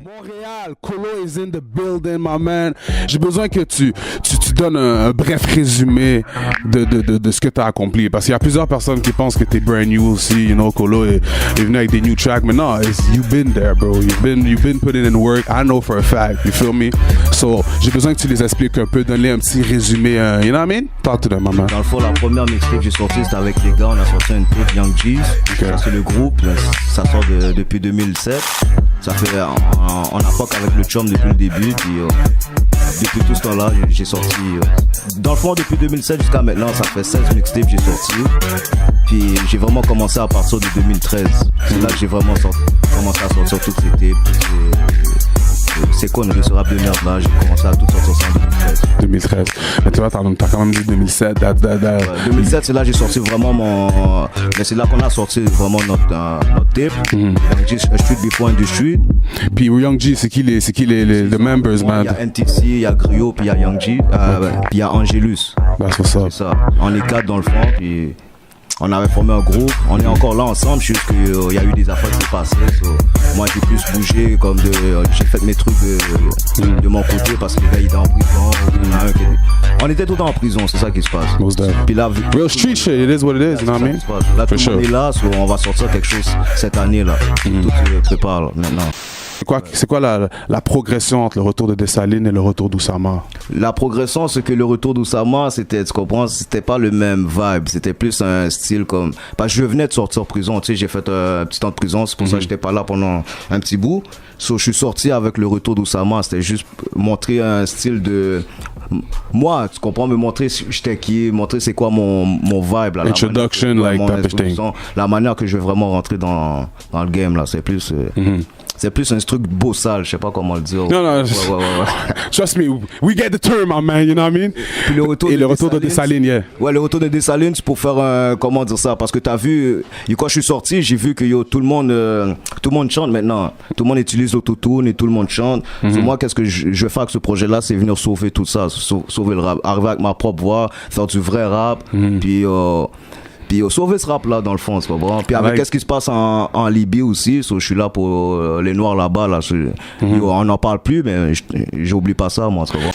Montréal, Colo is in the building, my man. J'ai besoin que tu donnes un bref résumé de ce que tu as accompli. Parce qu'il y a plusieurs personnes qui pensent que tu es brand new aussi. You know, Colo est venu avec des new tracks. Mais non, you've been there, bro. You've been putting in work. I know for a fact. You feel me? So, j'ai besoin que tu les expliques un peu, donner un petit résumé. You know what I mean? Talk to them, my man. Dans le fond, la première mixtape que j'ai sortie, c'était avec les gars. On a sorti une tape Young G's. Okay. Ça, c'est le groupe. Ça sort depuis 2007. Ça fait en approche avec le chum depuis le début. Puis depuis tout ce temps-là, j'ai sorti. Dans le fond, depuis 2007 jusqu'à maintenant, ça fait 16 mixtapes que j'ai sorti. Puis j'ai vraiment commencé à partir de 2013. C'est là que j'ai vraiment commencé à sortir toutes ces tapes. C'est conneries, ce rap de merde là, j'ai commencé à tout sortir ça en 2013. Mais tu vois, t'as quand même dit 2007. 2007, c'est là que j'ai sorti vraiment mais c'est là qu'on a sorti vraiment notre tape. Street Before in the Street. Puis Young G, c'est qui les members, man? Il y a NTC, il y a Griot, puis il y a Young G, puis il y a Angelus. C'est ça. C'est ça. On est 4 dans le fond, puis on avait formé un groupe, on est encore là ensemble, juste qu'il y a eu des affaires qui sont passées. Moi j'ai plus bougé, j'ai fait mes trucs de mon côté parce que les gars ils étaient en prison. On était tout le temps en prison, c'est ça qui se passe. Puis là, real street shit, it is what it is, you know what I mean? Là tout le monde est là, on va sortir quelque chose cette année là. Tout se prépare maintenant. C'est quoi la progression entre le retour de Dessalines et le retour d'Oussama? La progression, c'est que le retour d'Oussama, tu comprends, c'était pas le même vibe. C'était plus un style comme... Parce que je venais de sortir de prison, tu sais, j'ai fait un petit temps de prison, c'est pour ça que j'étais pas là pendant un petit bout. Je suis sorti avec le retour d'Oussama, c'était juste montrer un style de... Moi, tu comprends, me montrer j'étais qui, montrer c'est quoi mon vibe. Là, introduction, like type of thing. La manière que je vais vraiment rentrer dans le game, là, c'est plus... C'est plus un truc bossal, je sais pas comment le dire. Non. Ouais. Trust me, we get the term, my man, you know what I mean? Puis le retour de Dessalines, yeah. Ouais, le retour de Dessalines, c'est pour faire comment dire ça? Parce que t'as vu, quand je suis sorti, j'ai vu que tout le monde chante maintenant. Tout le monde utilise l'autotune et tout le monde chante. Moi, qu'est-ce que je vais faire avec ce projet-là? C'est venir sauver tout ça, sauver le rap. Arriver avec ma propre voix, faire du vrai rap, puis sauver ce rap là dans le fond, c'est pas bon. Puis avec qu'est-ce qui se passe en Libye aussi, je suis là pour les noirs là-bas là, on n'en parle plus mais j'oublie pas ça moi, c'est pas bon.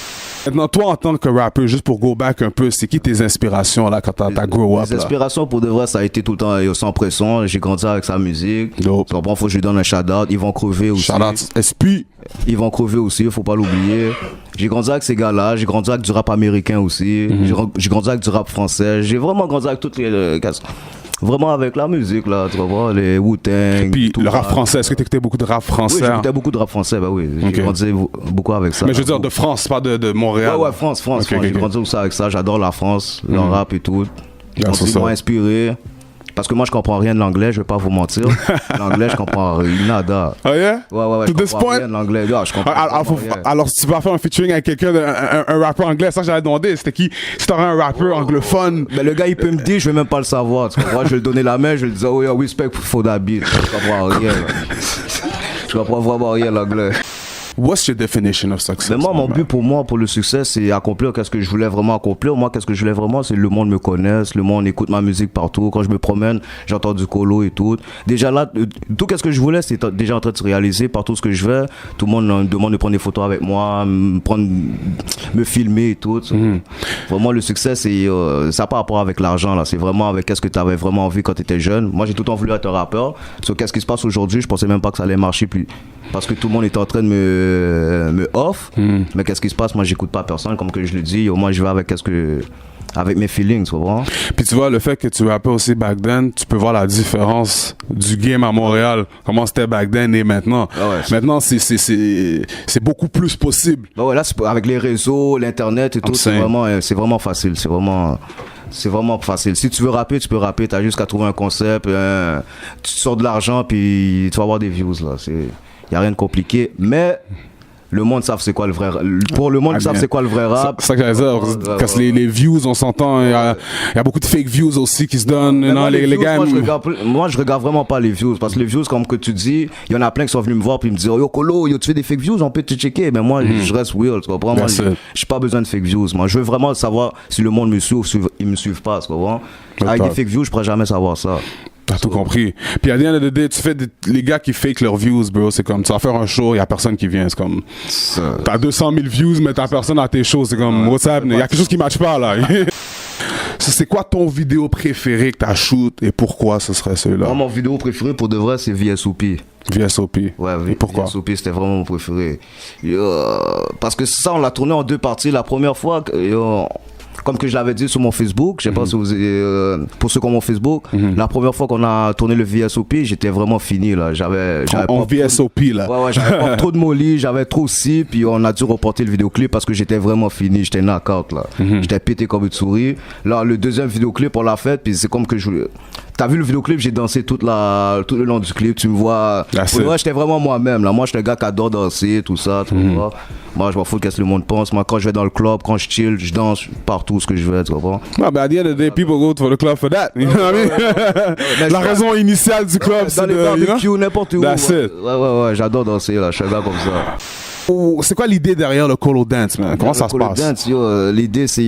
Maintenant, toi en tant que rappeur, juste pour go back un peu, c'est qui tes inspirations là quand t'as grow up? Les inspirations pour de vrai, ça a été tout le temps sans pression. J'ai grandi avec sa musique. Dope. Bon, faut que je lui donne un shout-out. Ils vont crever aussi. Shout-out SP. Ils vont crever aussi, faut pas l'oublier. J'ai grandi avec ces gars-là. J'ai grandi avec du rap américain aussi. J'ai grandi avec du rap français. J'ai vraiment grandi avec toutes les vraiment avec la musique là, tu vas voir, les Wu-Tang. Puis le rap français, est-ce que t'écoutais beaucoup de rap français? Oui, j'écoutais beaucoup de rap français, bah oui. J'ai grandi beaucoup avec ça. Mais je veux dire de France, pas de Montréal. Ouais, France. Okay. J'ai grandi aussi avec ça, j'adore la France, le rap et tout. Ils m'ont inspiré. Parce que moi, je comprends rien de l'anglais, je vais pas vous mentir. L'anglais, je comprends nada. Oh yeah? Ouais. To this point? Rien de l'anglais. Je comprends alors, si tu vas faire un featuring avec quelqu'un, un rappeur anglais, ça, j'avais demandé, c'était qui? Si t'aurais un rappeur anglophone. Mais le gars, il peut me dire, je vais même pas le savoir. Tu comprends? Je vais lui donner la main, je vais lui dire, oh yeah, respect for that beat. Je comprends rien. Je comprends vraiment rien l'anglais. What's your definition of success? Mais moi, mon but pour le succès, c'est accomplir qu'est-ce que je voulais vraiment accomplir. Moi, qu'est-ce que je voulais vraiment, c'est le monde me connaisse, le monde écoute ma musique partout. Quand je me promène, j'entends du Colo et tout. Déjà là, tout qu'est-ce que je voulais, c'est déjà en train de se réaliser partout ce que je fais. Tout le monde me demande de prendre des photos avec moi, me filmer et tout. Vraiment, le succès, c'est ça n'a pas rapport avec l'argent là. C'est vraiment avec qu'est-ce que tu avais vraiment envie quand tu étais jeune. Moi, j'ai tout le temps voulu être un rappeur. Qu'est-ce qui se passe aujourd'hui? Je pensais même pas que ça allait marcher plus. Parce que tout le monde était en train de me off, mais qu'est-ce qui se passe? Moi, j'écoute pas personne, comme que je le dis. Au moins, je vais avec mes feelings, tu vois. Puis tu vois, le fait que tu rappais aussi back then, tu peux voir la différence du game à Montréal, comment c'était back then et maintenant. Maintenant, c'est beaucoup plus possible. Ouais, là, avec les réseaux, l'internet et tout, c'est vraiment facile. C'est vraiment facile. Si tu veux rapper, tu peux rapper. T'as juste qu'à trouver un concept, tu sors de l'argent, puis tu vas avoir des views là. Il n'y a rien de compliqué, mais le monde savent c'est quoi le vrai rap. Pour le monde, ils savent c'est quoi le vrai rap. C'est ça que j'allais dire. Parce que les views, on s'entend, il y a beaucoup de fake views aussi qui se donnent. Non, les gars. Moi, je regarde vraiment pas les views. Parce que les views, comme que tu dis, il y en a plein qui sont venus me voir puis me dire, yo, Colo, yo, tu fais des fake views, on peut te checker. Mais moi, je reste real, tu comprends? Moi, j'ai pas besoin de fake views. Moi, je veux vraiment savoir si le monde me suit ou s'ils me suivent pas, tu comprends? Avec des fake views, je pourrais jamais savoir ça. T'as tout compris. Puis à the end of the day, tu fais les gars qui fake leurs views, bro, c'est comme, tu vas faire un show, il y a personne qui vient, c'est comme, t'as 200 000 views, mais t'as personne à tes shows, c'est comme, what's happening? Il y a quelque chose qui matche pas, là. C'est quoi ton vidéo préféré que t'as shoot et pourquoi ce serait celui-là? Moi, mon vidéo préféré pour de vrai, c'est VSOP. VSOP. Ouais, et pourquoi? VSOP, c'était vraiment mon préféré. Parce que ça, on l'a tourné en 2 parties. La première fois, comme que je l'avais dit sur mon Facebook, je sais pas si vous, pour ceux qui ont mon Facebook, la première fois qu'on a tourné le VSOP, j'étais vraiment fini là. J'avais en VSOP là. Ouais, j'avais pas trop de molly, j'avais trop si, puis on a dû reporter le vidéoclip parce que j'étais vraiment fini, j'étais knock-out là. J'étais pété comme une souris. Là, le deuxième vidéoclip, on l'a fait, puis c'est comme que je... T'as vu le vidéoclip, j'ai dansé tout le long du clip, tu me vois. Moi, j'étais vraiment moi-même là. Moi, j'étais un gars qui adore danser, tout ça, tu vois. Moi, je m'en fous de ce que le monde pense. Moi, quand je vais dans le club, quand je chill, je danse partout ce que je veux, tu comprends? Non, mais at the end of the day, people go to the club for that. You know what I mean? La raison initiale du club, c'est de... Dans les barbecues, n'importe où. That's it. Ouais, j'adore danser là. Je suis un gars comme ça. C'est quoi l'idée derrière le Colo Dance, man? Comment ça se passe? Dance, l'idée, c'est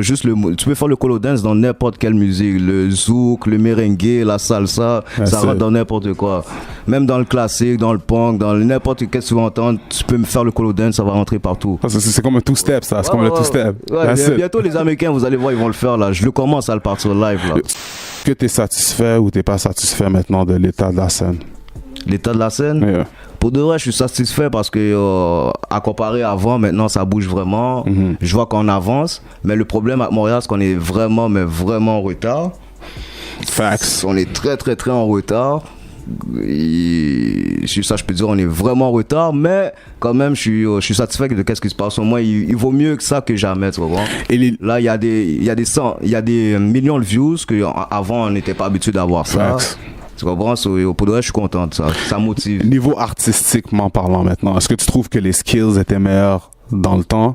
juste tu peux faire le Colo Dance dans n'importe quelle musique. Le zouk, le merengue, la salsa, ça rentre dans n'importe quoi. Même dans le classique, dans le punk, dans n'importe quel que tu vas entendre, tu peux me faire le Colo Dance, ça va rentrer partout. C'est comme un two-step, ça. C'est comme le two-step. Bientôt, les Américains, vous allez voir, ils vont le faire là. Je le commence à le partir live là. Est-ce que tu es satisfait ou t'es pas satisfait maintenant de l'état de la scène? L'état de la scène? Yeah. Pour de vrai, je suis satisfait parce que, à comparer avant, maintenant, ça bouge vraiment. Je vois qu'on avance. Mais le problème à Montréal, c'est qu'on est vraiment, mais vraiment en retard. Facts. On est très, très, très en retard. Ça, je peux dire, on est vraiment en retard. Mais quand même, je suis satisfait de ce qui se passe. Au moins, il vaut mieux que ça que jamais, tu vois. Et là, il y a des millions de views qu'avant, on n'était pas habitué d'avoir ça. Facts. Tu comprends? Pour de vrai, je suis content de ça. Ça motive. Niveau artistiquement parlant maintenant, est-ce que tu trouves que les skills étaient meilleurs dans le temps?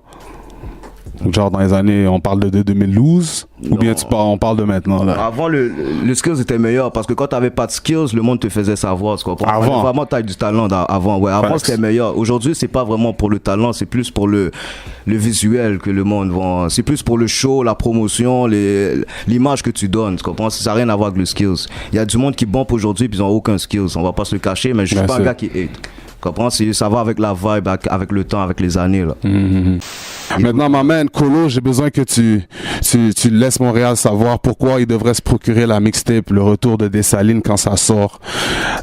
Genre dans les années, on parle de 2012? Non. Ou bien on parle de maintenant là? Avant, le skills était meilleur parce que quand t'avais pas de skills, le monde te faisait savoir. Tu comprends? Avant? Vraiment, t'as du talent avant. Ouais, avant c'était meilleur. Aujourd'hui, c'est pas vraiment pour le talent, c'est plus pour le visuel que le monde vend. C'est plus pour le show, la promotion, l'image que tu donnes. Tu comprends? Ça n'a rien à voir avec le skills. Il y a du monde qui bombe aujourd'hui puis ils ont aucun skills. On va pas se le cacher, mais je suis pas un gars qui hate. Tu comprends? Ça va avec la vibe, avec le temps, avec les années là. Maintenant, ma man, Colo, j'ai besoin que tu laisses Montréal savoir pourquoi il devrait se procurer la mixtape, le retour de Dessalines quand ça sort.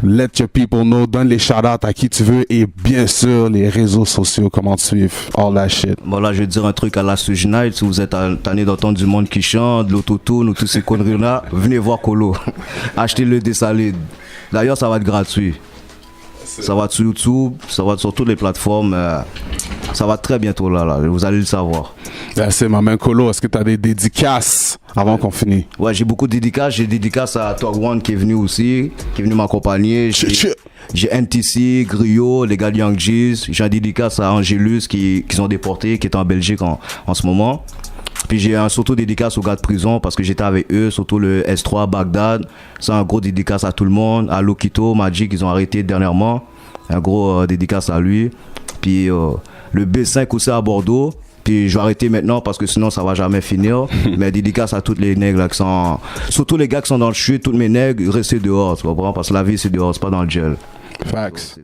Let your people know, donne les shout-outs à qui tu veux et bien sûr les réseaux sociaux, comment te suivre, all that shit. Bon là, je vais dire un truc à la Suge Night, si vous êtes tanné d'entendre du monde qui chante, de l'autotune ou toutes ces conneries-là, venez voir Colo. Achetez le Dessalines. D'ailleurs, ça va être gratuit. Ça va sur YouTube, ça va sur toutes les plateformes. Ça va très bientôt là, vous allez le savoir. C'est ma main Colo, est-ce que tu as des dédicaces avant qu'on finisse? Ouais, j'ai beaucoup de dédicaces. J'ai dédicace à Tog One qui est venu aussi, qui est venu m'accompagner. J'ai NTC, Griot, les gars de Young G's. J'ai un dédicace à Angelus qui sont déportés, qui est en Belgique en ce moment. Puis j'ai surtout dédicace aux gars de prison parce que j'étais avec eux, surtout le S3 Bagdad. C'est un gros dédicace à tout le monde. À Lokito, Magic, ils ont arrêté dernièrement. Un gros dédicace à lui. Puis le B5 aussi à Bordeaux. Puis je vais arrêter maintenant parce que sinon ça va jamais finir. Mais dédicace à tous les nègres là qui sont... Surtout les gars qui sont dans le chute, tous mes nègres, restez dehors, tu comprends? Parce que la vie c'est dehors, c'est pas dans le gel. Facts.